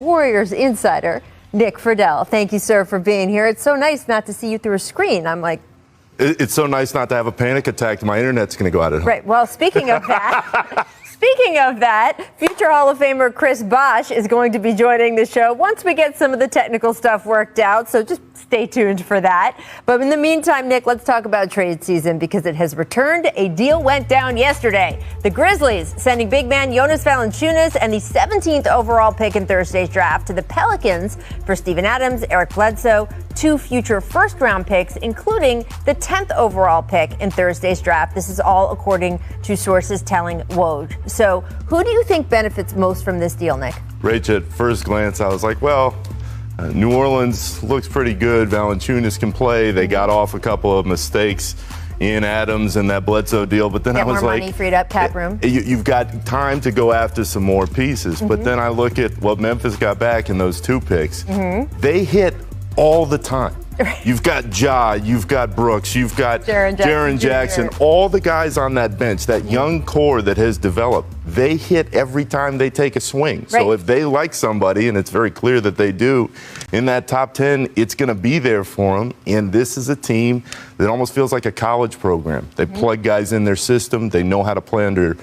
Warriors insider, Nick Friedel. Thank you, sir, for being here. It's so nice not to see you through a screen. I'm like... It's so nice not to have a panic attack. My internet's going to go out at home. Right. Well, speaking of that... Speaking of that, future Hall of Famer Chris Bosh is going to be joining the show once we get some of the technical stuff worked out, so just stay tuned for that. But in the meantime, Nick, let's talk about trade season because it has returned. A deal went down yesterday. The Grizzlies sending big man Jonas Valanciunas and the 17th overall pick in Thursday's draft to the Pelicans for Steven Adams, Eric Bledsoe, 2 future first-round picks, including the 10th overall pick in Thursday's draft. This is all according to sources telling Woj. So who do you think benefits most from this deal, Nick? Rach, at first glance, I was like, well, New Orleans looks pretty good. Valanciunas can play. They got off a couple of mistakes in Adams and that Bledsoe deal. But then I was like, money freed up, cap room. You've got time to go after some more pieces. But then I look at what Memphis got back in those 2 picks. They hit all the time. You've got Ja, you've got Brooks, you've got Jaren Jackson, all the guys on that bench, that young core that has developed, they hit every time they take a swing. Right. So if they like somebody, and it's very clear that they do, in that top 10, it's going to be there for them. And this is a team that almost feels like a college program. They plug guys in their system. They know how to play under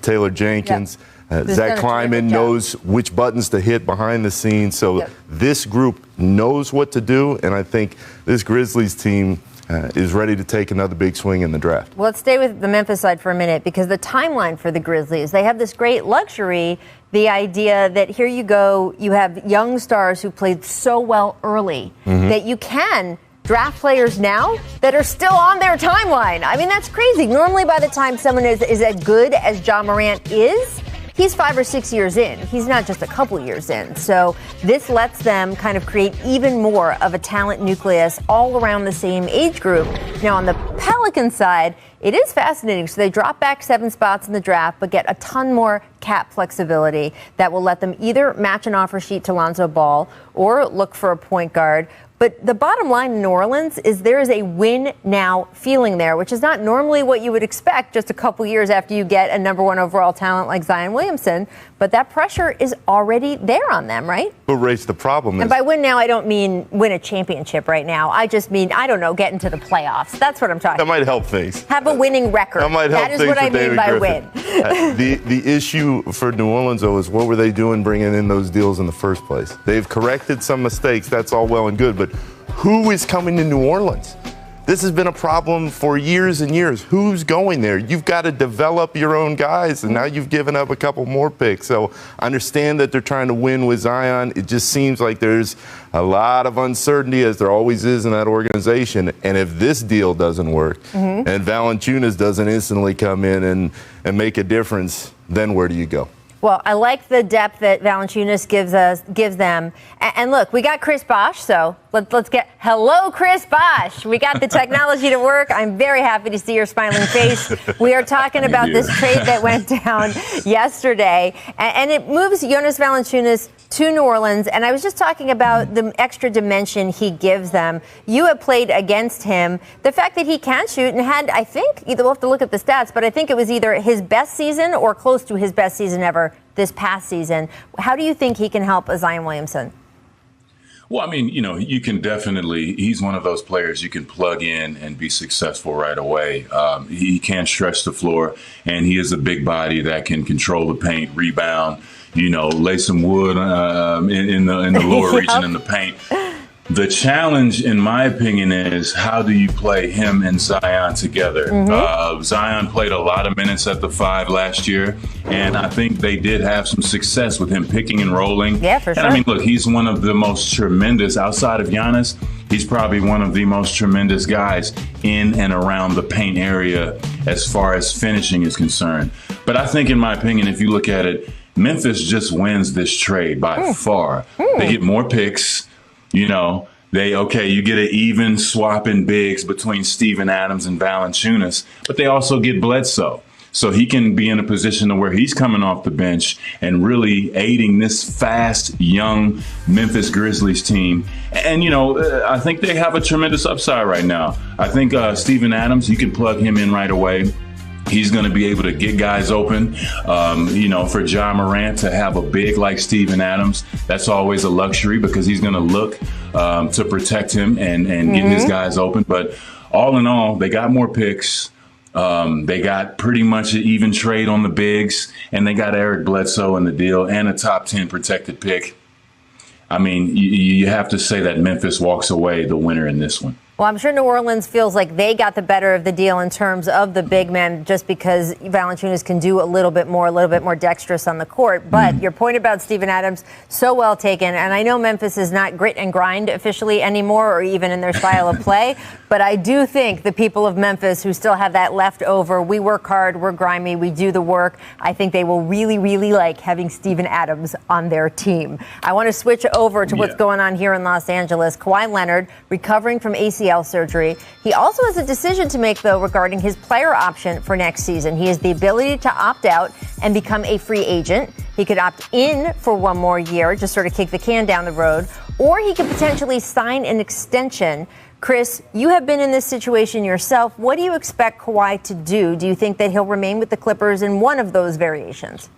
Taylor Jenkins. Zach Kleiman knows which buttons to hit behind the scenes. So this group knows what to do, and I think this Grizzlies team is ready to take another big swing in the draft. Well, let's stay with the Memphis side for a minute because the timeline for the Grizzlies, they have this great luxury, the idea that here you go, you have young stars who played so well early that you can draft players now that are still on their timeline. I mean, that's crazy. Normally by the time someone is as good as Ja Morant is, he's 5 or 6 years in. He's not just a couple years in. So this lets them kind of create even more of a talent nucleus all around the same age group. Now, on the Pelican side, it is fascinating. So they drop back 7 spots in the draft, but get a ton more cap flexibility that will let them either match an offer sheet to Lonzo Ball or look for a point guard. But the bottom line in New Orleans is there is a win-now feeling there, which is not normally what you would expect just a couple years after you get a number 1 overall talent like Zion Williamson. But that pressure is already there on them, right? But, Rach, the problem is... And by win now, I don't mean win a championship right now. I just mean, I don't know, get into the playoffs. That's what I'm talking about. That might help things. Have a winning record. That might help things. That is what I mean by Griffin. Win. The issue for New Orleans, though, is what were they doing bringing in those deals in the first place? They've corrected some mistakes. That's all well and good. But who is coming to New Orleans? This has been a problem for years and years. Who's going there? You've got to develop your own guys, and now you've given up a couple more picks. So I understand that they're trying to win with Zion. It just seems like there's a lot of uncertainty, as there always is in that organization. And if this deal doesn't work and Valanciunas doesn't instantly come in and make a difference, then where do you go? Well, I like the depth that Valanciunas gives them. And look, we got Chris Bosh, so let's get hello, Chris Bosh. We got the technology to work. I'm very happy to see your smiling face. We are talking about this trade that went down yesterday, and it moves Jonas Valanciunas to New Orleans. And I was just talking about the extra dimension he gives them. You have played against him. The fact that he can shoot and had, I think, we'll have to look at the stats, but I think it was either his best season or close to his best season ever this past season. How do you think he can help Zion Williamson? Well, I mean, you can definitely, he's one of those players you can plug in and be successful right away. He can stretch the floor, and he is a big body that can control the paint, rebound, lay some wood in the lower region in the paint. The challenge, in my opinion, is how do you play him and Zion together? Zion played a lot of minutes at the 5 last year, and I think they did have some success with him picking and rolling. Yeah, for sure. And I mean, look, he's one of the most tremendous, outside of Giannis, he's probably one of the most tremendous guys in and around the paint area as far as finishing is concerned. But I think, in my opinion, if you look at it, Memphis just wins this trade by far. They get more picks. You get an even swap in bigs between Steven Adams and Valanciunas, but they also get Bledsoe. So he can be in a position to where he's coming off the bench and really aiding this fast, young Memphis Grizzlies team. And, I think they have a tremendous upside right now. I think Steven Adams, you can plug him in right away. He's going to be able to get guys open. For Ja Morant to have a big like Steven Adams, that's always a luxury because he's going to look to protect him and get his guys open. But all in all, they got more picks. They got pretty much an even trade on the bigs, and they got Eric Bledsoe in the deal and a top 10 protected pick. I mean, you have to say that Memphis walks away the winner in this one. Well, I'm sure New Orleans feels like they got the better of the deal in terms of the big men just because Valanciunas can do a little bit more dexterous on the court. But your point about Steven Adams, so well taken. And I know Memphis is not grit and grind officially anymore or even in their style of play. But I do think the people of Memphis who still have that left over, we work hard, we're grimy, we do the work. I think they will really, really like having Steven Adams on their team. I want to switch over to what's going on here in Los Angeles. Kawhi Leonard recovering from ACL surgery. He also has a decision to make, though, regarding his player option for next season. He has the ability to opt out and become a free agent. He could opt in for one more year, just sort of kick the can down the road, or he could potentially sign an extension. Chris, you have been in this situation yourself. What do you expect Kawhi to do? Do you think that he'll remain with the Clippers in one of those variations?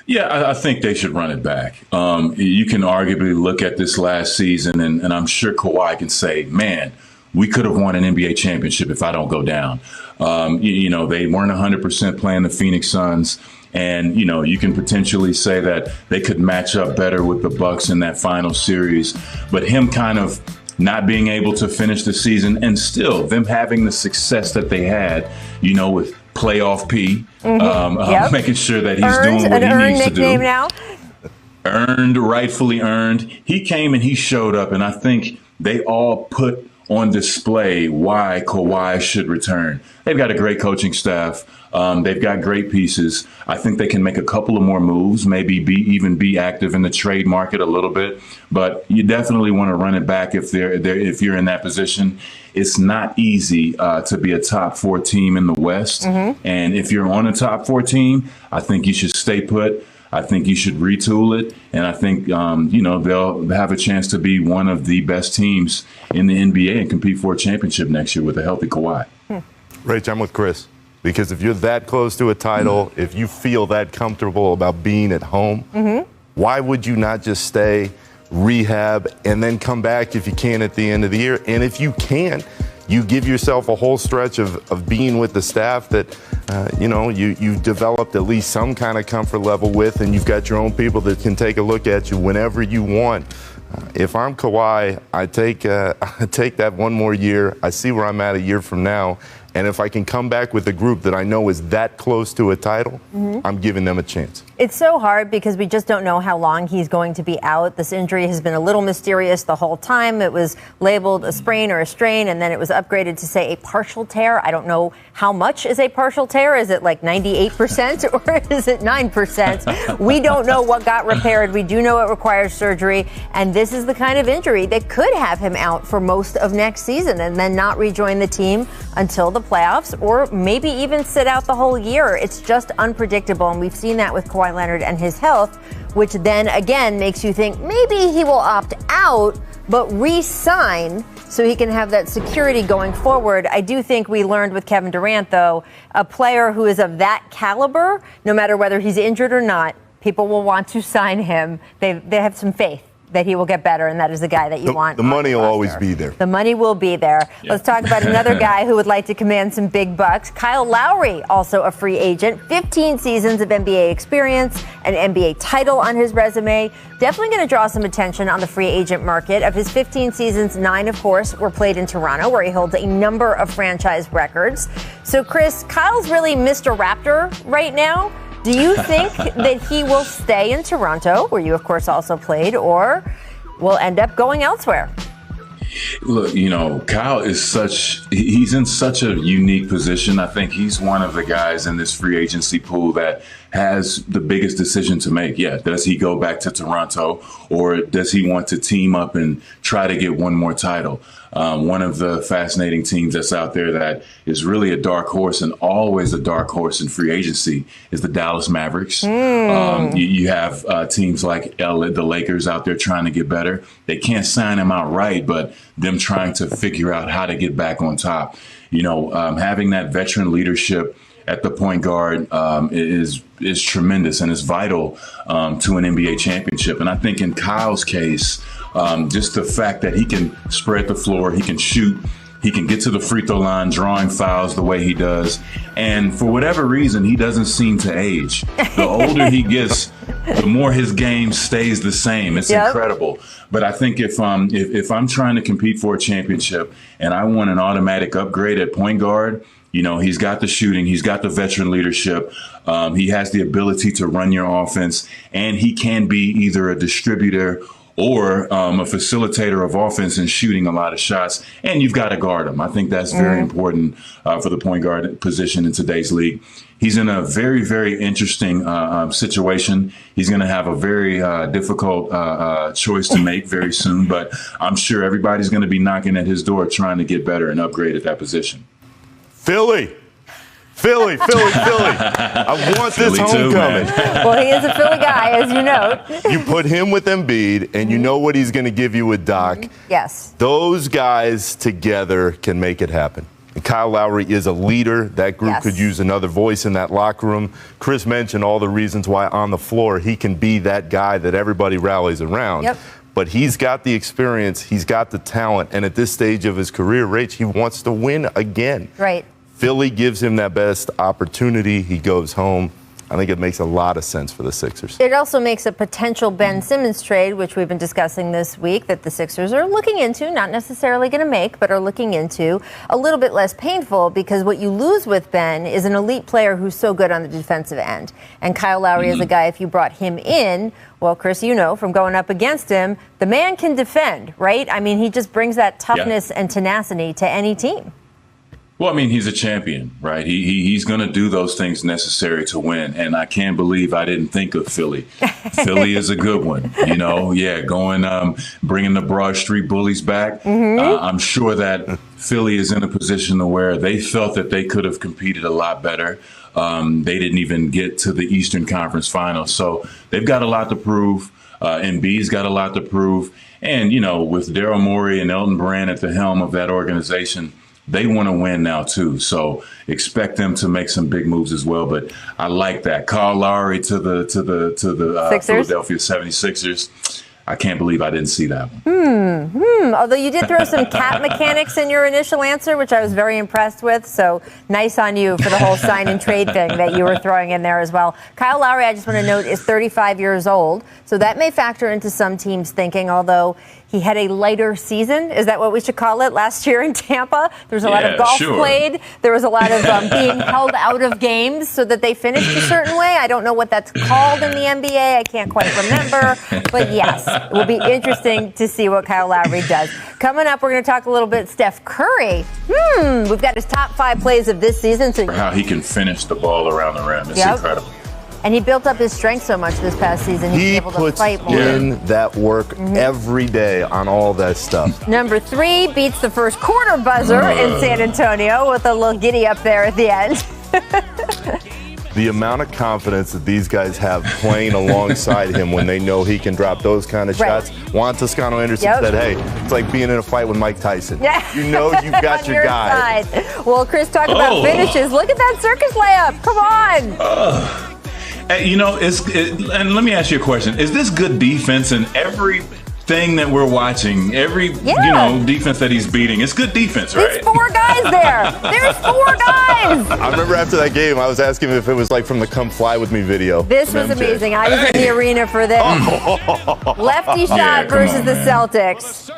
Yeah, I think they should run it back. You can arguably look at this last season, and I'm sure Kawhi can say, man, we could have won an NBA championship if I don't go down. They weren't 100% playing the Phoenix Suns. And, you can potentially say that they could match up better with the Bucks in that final series. But him kind of not being able to finish the season and still them having the success that they had, with playoff P, making sure that he's doing what he needs to do. Now. Rightfully earned. He came and he showed up, and I think they all put on display why Kawhi should return. They've got a great coaching staff. They've got great pieces. I think they can make a couple of more moves, maybe be active in the trade market a little bit. But you definitely want to run it back if you're in that position. It's not easy to be a top 4 team in the West. And if you're on a top 4 team, I think you should stay put. I think you should retool it. And I think, they'll have a chance to be one of the best teams in the NBA and compete for a championship next year with a healthy Kawhi. Rach, I'm with Chris. Because if you're that close to a title, if you feel that comfortable about being at home, why would you not just stay, rehab, and then come back if you can at the end of the year? And if you can, you give yourself a whole stretch of being with the staff that, you've developed at least some kind of comfort level with, and you've got your own people that can take a look at you whenever you want. If I'm Kawhi, I take that one more year. I see where I'm at a year from now. And if I can come back with a group that I know is that close to a title, I'm giving them a chance. It's so hard because we just don't know how long he's going to be out. This injury has been a little mysterious the whole time. It was labeled a sprain or a strain, and then it was upgraded to say a partial tear. I don't know how much is a partial tear. Is it like 98% or is it 9%? We don't know what got repaired. We do know it requires surgery, and this is the kind of injury that could have him out for most of next season and then not rejoin the team until the playoffs, or maybe even sit out the whole year. It's just unpredictable, and we've seen that with Kawhi Leonard and his health, which then again makes you think maybe he will opt out but re-sign so he can have that security going forward. I do think we learned with Kevin Durant, though, a player who is of that caliber, no matter whether he's injured or not, people will want to sign him. They have some faith that he will get better, and that is the guy that you want. The money will always be there. The money will be there. Yeah. Let's talk about another guy who would like to command some big bucks. Kyle Lowry, also a free agent, 15 seasons of NBA experience, an NBA title on his resume. Definitely going to draw some attention on the free agent market. Of his 15 seasons, 9, of course, were played in Toronto, where he holds a number of franchise records. So, Chris, Kyle's really Mr. Raptor right now. Do you think that he will stay in Toronto, where you, of course, also played, or will end up going elsewhere? Look, Kyle he's in such a unique position. I think he's one of the guys in this free agency pool that has the biggest decision to make. Yeah, does he go back to Toronto, or does he want to team up and try to get one more title? One of the fascinating teams that's out there that is really a dark horse and always a dark horse in free agency is the Dallas Mavericks. You have teams like the Lakers out there trying to get better. They can't sign him outright, but them trying to figure out how to get back on top. Having that veteran leadership at the point guard is tremendous and is vital to an NBA championship. And I think in Kyle's case, just the fact that he can spread the floor, he can shoot, he can get to the free throw line, drawing fouls the way he does. And for whatever reason, he doesn't seem to age. The older he gets, the more his game stays the same. It's incredible. But I think if I'm trying to compete for a championship and I want an automatic upgrade at point guard, you know, he's got the shooting, he's got the veteran leadership, he has the ability to run your offense, and he can be either a distributor or a facilitator of offense and shooting a lot of shots, and you've got to guard him. I think that's very important for the point guard position in today's league. He's in a very, very interesting situation. He's going to have a very difficult choice to make very soon, but I'm sure everybody's going to be knocking at his door trying to get better and upgrade at that position. Philly. I want Philly this homecoming. Well, he is a Philly guy, as you know. You put him with Embiid, and you know what he's going to give you with Doc. Yes. Those guys together can make it happen. And Kyle Lowry is a leader. That group could use another voice in that locker room. Chris mentioned all the reasons why on the floor he can be that guy that everybody rallies around. Yep. But he's got the experience, he's got the talent, and at this stage of his career, Rach, he wants to win again. Right. Philly gives him that best opportunity. He goes home. I think it makes a lot of sense for the Sixers. It also makes a potential Ben Simmons trade, which we've been discussing this week, that the Sixers are looking into, not necessarily going to make, but are looking into, a little bit less painful, because what you lose with Ben is an elite player who's so good on the defensive end. And Kyle Lowry is a guy, if you brought him in, well, Chris, you know, from going up against him, the man can defend, right? I mean, he just brings that toughness and tenacity to any team. Well, I mean, he's a champion, right? He's going to do those things necessary to win. And I can't believe I didn't think of Philly. Philly is a good one, you know. Yeah, bringing the Broad Street Bullies back. I'm sure that Philly is in a position to where they felt that they could have competed a lot better. They didn't even get to the Eastern Conference Finals. So they've got a lot to prove. Embiid's got a lot to prove. And, you know, with Daryl Morey and Elton Brand at the helm of that organization, they want to win now, too. So expect them to make some big moves as well. But I like that. Kyle Lowry to the Philadelphia 76ers. I can't believe I didn't see that one. Although you did throw some cap mechanics in your initial answer, which I was very impressed with. So nice on you for the whole sign and trade thing that you were throwing in there as well. Kyle Lowry, I just want to note, is 35 years old. So that may factor into some teams' thinking, although he had a lighter season. Is that what we should call it? Last year in Tampa, there was a lot of golf played. There was a lot of being held out of games so that they finished a certain way. I don't know what that's called in the NBA. I can't quite remember. But yes, it will be interesting to see what Kyle Lowry does. Coming up, we're going to talk a little bit Steph Curry. We've got his top 5 plays of this season. So how he can finish the ball around the rim. It's incredible. And he built up his strength so much this past season. He's able to fight more. He puts in that work every day on all that stuff. Number 3 beats the first quarter buzzer in San Antonio with a little giddy up there at the end. The amount of confidence that these guys have playing alongside him when they know he can drop those kind of shots. Juan Toscano-Anderson said, hey, it's like being in a fight with Mike Tyson. You know you've got your guy. Well, Chris, talk about finishes. Look at that circus layup. Come on. You know, and let me ask you a question. Is this good defense in everything that we're watching? Every defense that he's beating. It's good defense, right? There's 4 guys there. There's 4 guys. I remember after that game, I was asking him if it was like from the Come Fly With Me video. This was amazing. I was in the arena for this. Lefty shot versus the Celtics.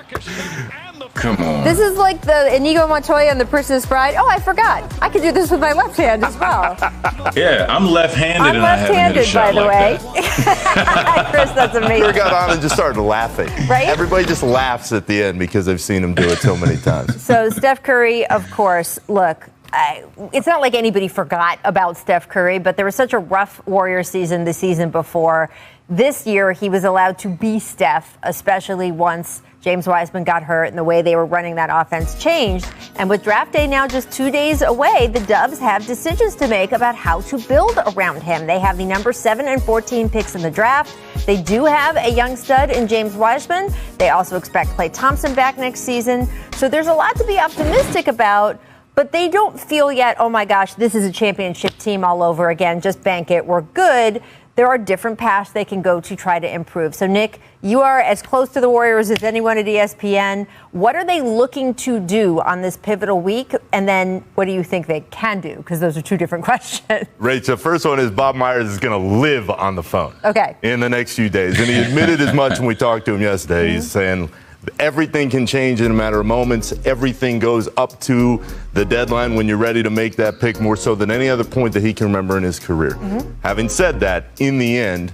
Come on. This is like the Inigo Montoya and the Princess Bride. Oh, I forgot. I could do this with my left hand as well. Yeah, I'm left-handed. I'm left-handed, by the way. Chris, that's amazing. He got on and just started laughing. Right? Everybody just laughs at the end because they've seen him do it so many times. So Steph Curry, of course, look, it's not like anybody forgot about Steph Curry, but there was such a rough Warrior season the season before. This year, he was allowed to be Steph, especially once James Wiseman got hurt and the way they were running that offense changed. And with draft day now just 2 days away, the Dubs have decisions to make about how to build around him. They have the number 7 and 14 picks in the draft. They do have a young stud in James Wiseman. They also expect Klay Thompson back next season. So there's a lot to be optimistic about. but they don't feel yet, oh my gosh, this is a championship team all over again. Just bank it. We're good. There are different paths they can go to try to improve. So, Nick, you are as close to the Warriors as anyone at ESPN. What are they looking to do on this pivotal week? And then what do you think they can do? Because those are two different questions. Rachel, first one is Bob Myers is going to live on the phone in the next few days. And he admitted as much when we talked to him yesterday. He's saying everything can change in a matter of moments. Everything goes up to the deadline when you're ready to make that pick, more so than any other point that he can remember in his career. Having said that, in the end,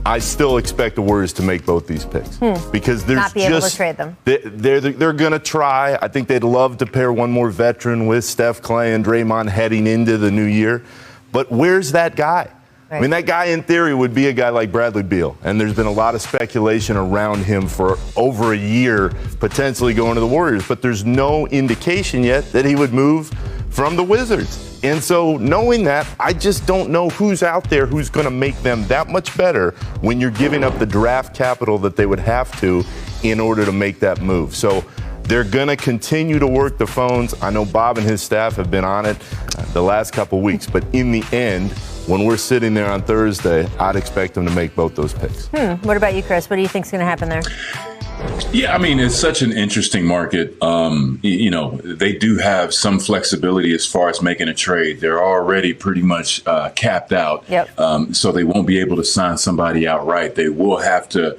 I still expect the Warriors to make both these picks because there's not be able to trade them. They're going to try. I think they'd love to pair one more veteran with Steph, Clay, and Draymond heading into the new year. But where's that guy? Right. I mean, that guy in theory would be a guy like Bradley Beal, and there's been a lot of speculation around him for over a year, potentially going to the Warriors, but there's no indication yet that he would move from the Wizards. And so knowing that, I just don't know who's out there who's going to make them that much better when you're giving up the draft capital that they would have to in order to make that move. So they're going to continue to work the phones. I know Bob and his staff have been on it the last couple weeks, but in the end, when we're sitting there on Thursday, I'd expect them to make both those picks. What about you, Chris? What do you think's going to happen there? Yeah, I mean, it's such an interesting market. They do have some flexibility as far as making a trade. They're already pretty much capped out. So they won't be able to sign somebody outright. They will have to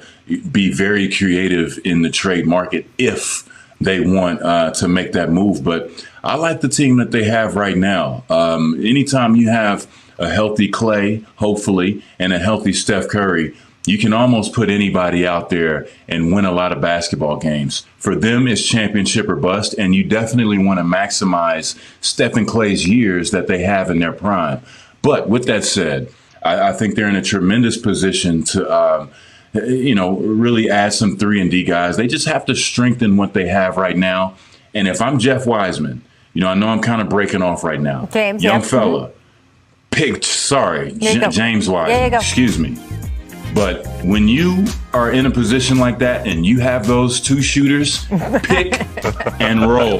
be very creative in the trade market if they want to make that move. But I like the team that they have right now. Anytime you have a healthy Clay, hopefully, and a healthy Steph Curry, you can almost put anybody out there and win a lot of basketball games. For them, it's championship or bust, and you definitely want to maximize Steph and Clay's years that they have in their prime. But with that said, I think they're in a tremendous position to really add some 3-and-D guys. They just have to strengthen what they have right now. And if I'm Jeff Wiseman, I know I'm kind of breaking off right now. James, young fella. James Wiseman. Excuse me. But when you are in a position like that and you have those two shooters, pick and roll.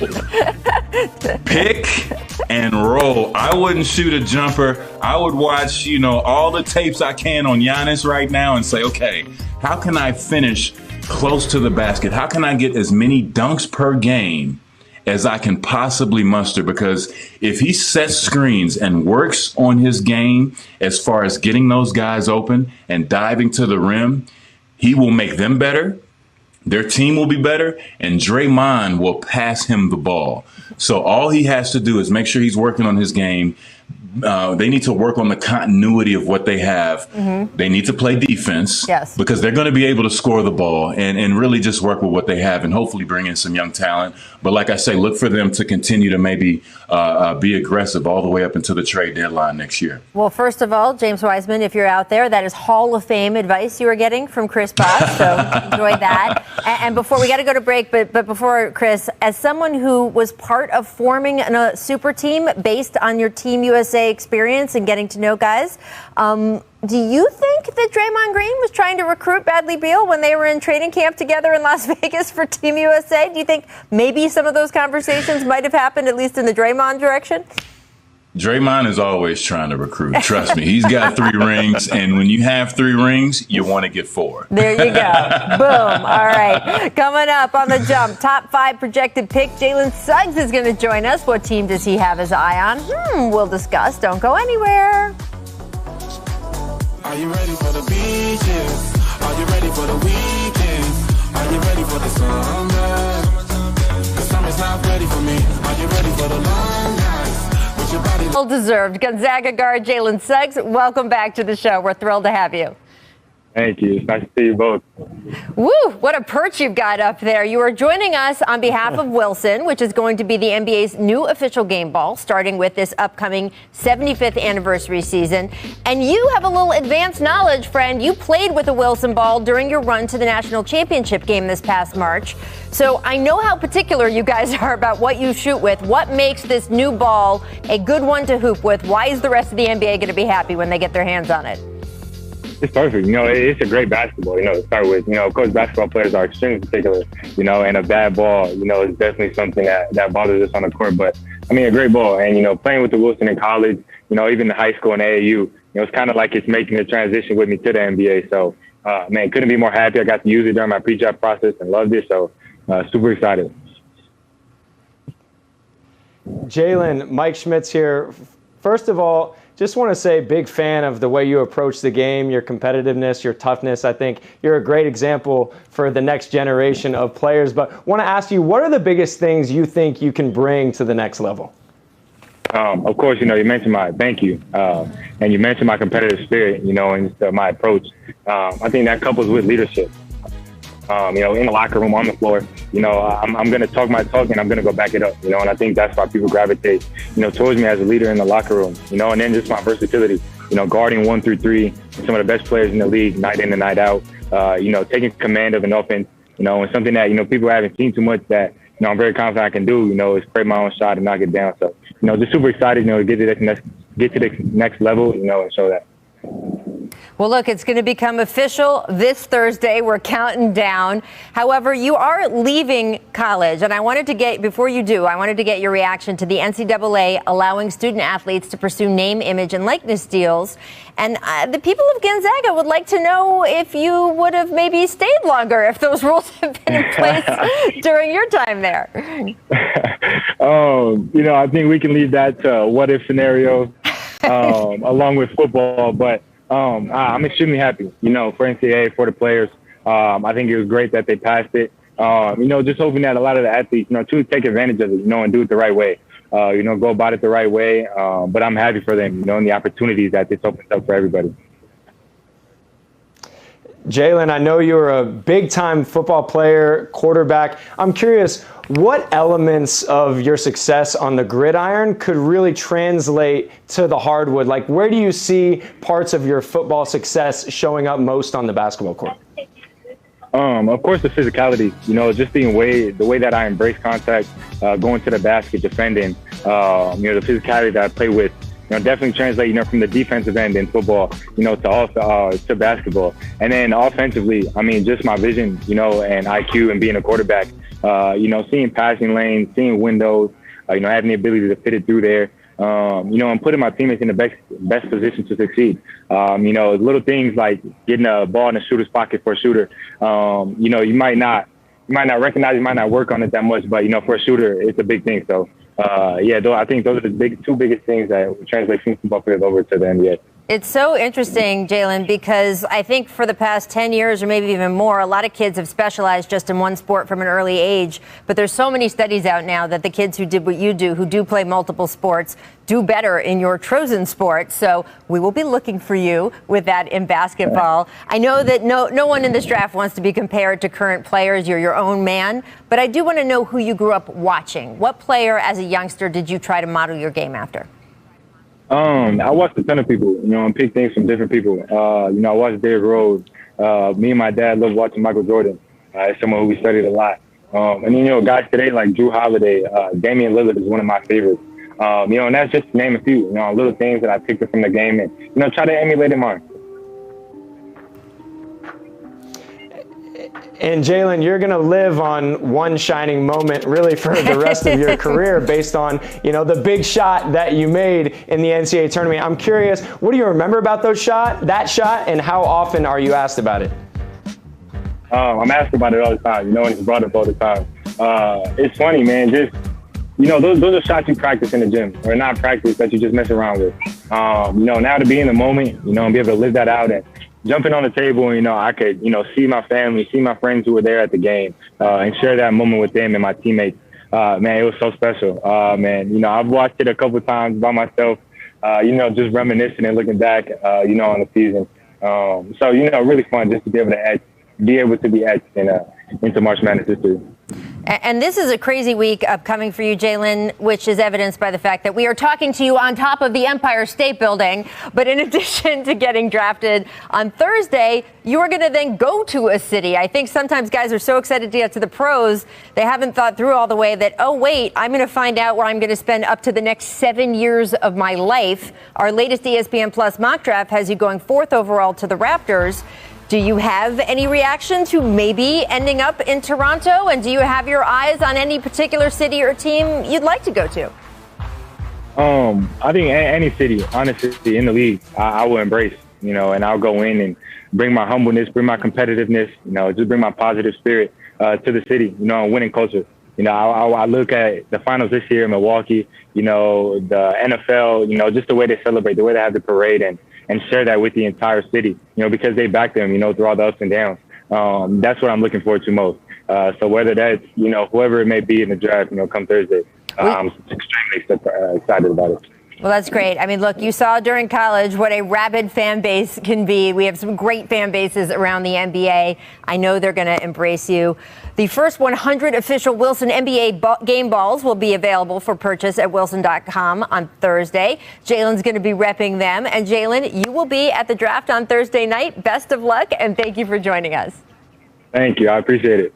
Pick and roll. I wouldn't shoot a jumper. I would watch, all the tapes I can on Giannis right now and say, okay, how can I finish close to the basket? How can I get as many dunks per game as I can possibly muster? Because if he sets screens and works on his game as far as getting those guys open and diving to the rim, he will make them better. Their team will be better, and Draymond will pass him the ball. So all he has to do is make sure he's working on his game. They need to work on the continuity of what they have. They need to play defense because they're going to be able to score the ball and really just work with what they have and hopefully bring in some young talent. But like I say, look for them to continue to maybe be aggressive all the way up until the trade deadline next year. Well, first of all, James Wiseman, if you're out there, that is Hall of Fame advice you were getting from Chris Bosh. So enjoy that. And before we got to go to break, but before, Chris, as someone who was part of forming a super team based on your Team USA experience and getting to know guys, do you think that Draymond Green was trying to recruit Bradley Beal when they were in training camp together in Las Vegas for Team USA? Do you think maybe some of those conversations might have happened, at least in the Draymond direction? Draymond is always trying to recruit. Trust me. He's got 3 rings, and when you have 3 rings, you want to get 4. There you go. Boom. All right. Coming up on The Jump, top 5 projected pick. Jalen Suggs is going to join us. What team does he have his eye on? We'll discuss. Don't go anywhere. Are you ready for the beaches? Are you ready for the weekends? Are you ready for the summer? 'Cause summer's not ready for me. Are you ready for the long nights? With your body Well deserved. Gonzaga guard Jalen Suggs, welcome back to the show. We're thrilled to have you. Thank you. It's nice to see you both. Woo, what a perch you've got up there. You are joining us on behalf of Wilson, which is going to be the NBA's new official game ball, starting with this upcoming 75th anniversary season. And you have a little advanced knowledge, friend. You played with a Wilson ball during your run to the national championship game this past March. So I know how particular you guys are about what you shoot with. What makes this new ball a good one to hoop with? Why is the rest of the NBA going to be happy when they get their hands on it? It's perfect. It's a great basketball, to start with. Of course, basketball players are extremely particular, and a bad ball, is definitely something that bothers us on the court. But a great ball. And, playing with the Wilson in college, even in high school and AAU, it's kind of like it's making the transition with me to the NBA. So, man, couldn't be more happy. I got to use it during my pre-draft process and loved it. So, super excited. Jalen, Mike Schmitz here. First of all, just want to say big fan of the way you approach the game, your competitiveness, your toughness. I think you're a great example for the next generation of players. But want to ask you, what are the biggest things you think you can bring to the next level? Of course, you mentioned thank you. And you mentioned my competitive spirit, and my approach. I think that couples with leadership. In the locker room, on the floor, I'm going to talk my talk and I'm going to go back it up, and I think that's why people gravitate, towards me as a leader in the locker room, and then just my versatility, guarding 1 through 3, some of the best players in the league, night in and night out, taking command of an offense, and something that, people haven't seen too much that, I'm very confident I can do, is create my own shot and knock it down. So, just super excited, to get to the next level, and show that. Well, look, it's going to become official this Thursday. We're counting down. However, you are leaving college, and I wanted to get your reaction to the NCAA allowing student athletes to pursue name, image, and likeness deals. And the people of Gonzaga would like to know if you would have maybe stayed longer if those rules had been in place during your time there. I think we can leave that to what-if scenarios along with football, but I'm extremely happy, for NCAA, for the players. I think it was great that they passed it. Just hoping that a lot of the athletes, to take advantage of it, and do it the right way. Go about it the right way. But I'm happy for them, and the opportunities that this opens up for everybody. Jalen, I know you're a big-time football player, quarterback. I'm curious, what elements of your success on the gridiron could really translate to the hardwood? Like, where do you see parts of your football success showing up most on the basketball court? Of course, the physicality, just the way that I embrace contact, going to the basket, defending, the physicality that I play with. Definitely translate, from the defensive end in football, to basketball. And then offensively, just my vision, and IQ and being a quarterback, seeing passing lanes, seeing windows, having the ability to fit it through there, and putting my teammates in the best position to succeed. Little things like getting a ball in a shooter's pocket for a shooter. You might not recognize, you might not work on it that much, but, for a shooter, it's a big thing. So, I think those are the two biggest things that translate from football players over to the NBA. It's so interesting, Jalen, because I think for the past 10 years or maybe even more, a lot of kids have specialized just in one sport from an early age. But there's so many studies out now that the kids who did what you do, who do play multiple sports, do better in your chosen sport. So we will be looking for you with that in basketball. I know that no one in this draft wants to be compared to current players. You're your own man. But I do want to know who you grew up watching. What player as a youngster did you try to model your game after? I watched a ton of people, and pick things from different people. I watched Derrick Rose. Me and my dad loved watching Michael Jordan. It's someone who we studied a lot. And then, guys today like Drew Holiday, Damian Lillard is one of my favorites. And that's just to name a few, little things that I picked up from the game and, try to emulate in mine. And Jalen, you're going to live on one shining moment really for the rest of your career based on, the big shot that you made in the NCAA tournament. I'm curious, what do you remember about that shot, and how often are you asked about it? I'm asked about it all the time, and it's brought up all the time. It's funny, man. Just, those are shots you practice in the gym, or not practice that you just mess around with. Now to be in the moment, and be able to live that out and jumping on the table, I could, see my family, see my friends who were there at the game, and share that moment with them and my teammates. Man, it was so special. Man, I've watched it a couple of times by myself, just reminiscing and looking back, on the season. So, really fun just to be able to be etched into March Madness history. And this is a crazy week upcoming for you, Jalen, which is evidenced by the fact that we are talking to you on top of the Empire State Building. But in addition to getting drafted on Thursday, you are going to then go to a city. I think sometimes guys are so excited to get to the pros, they haven't thought through all the way that, oh, wait, I'm going to find out where I'm going to spend up to the next 7 years of my life. Our latest ESPN Plus mock draft has you going 4th overall to the Raptors. Do you have any reaction to maybe ending up in Toronto? And do you have your eyes on any particular city or team you'd like to go to? I think any city, honestly, in the league, I will embrace, and I'll go in and bring my humbleness, bring my competitiveness, just bring my positive spirit to the city, and winning culture. I look at the finals this year in Milwaukee, the NFL, just the way they celebrate, the way they have the parade and share that with the entire city, because they back them, through all the ups and downs. That's what I'm looking forward to most. So whether that's, whoever it may be in the draft, come Thursday, I'm extremely excited about it. Well, that's great. I mean, look, you saw during college what a rabid fan base can be. We have some great fan bases around the NBA. I know they're going to embrace you. The first 100 official Wilson NBA game balls will be available for purchase at Wilson.com on Thursday. Jalen's going to be repping them. And Jalen, you will be at the draft on Thursday night. Best of luck, and thank you for joining us. Thank you. I appreciate it.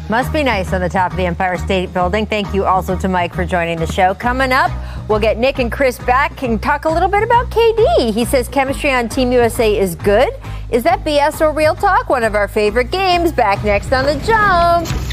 Must be nice on the top of the Empire State Building. Thank you also to Mike for joining the show. Coming up, we'll get Nick and Chris back and talk a little bit about KD. He says chemistry on Team USA is good. Is that BS or real talk? One of our favorite games. Back next on The Jump.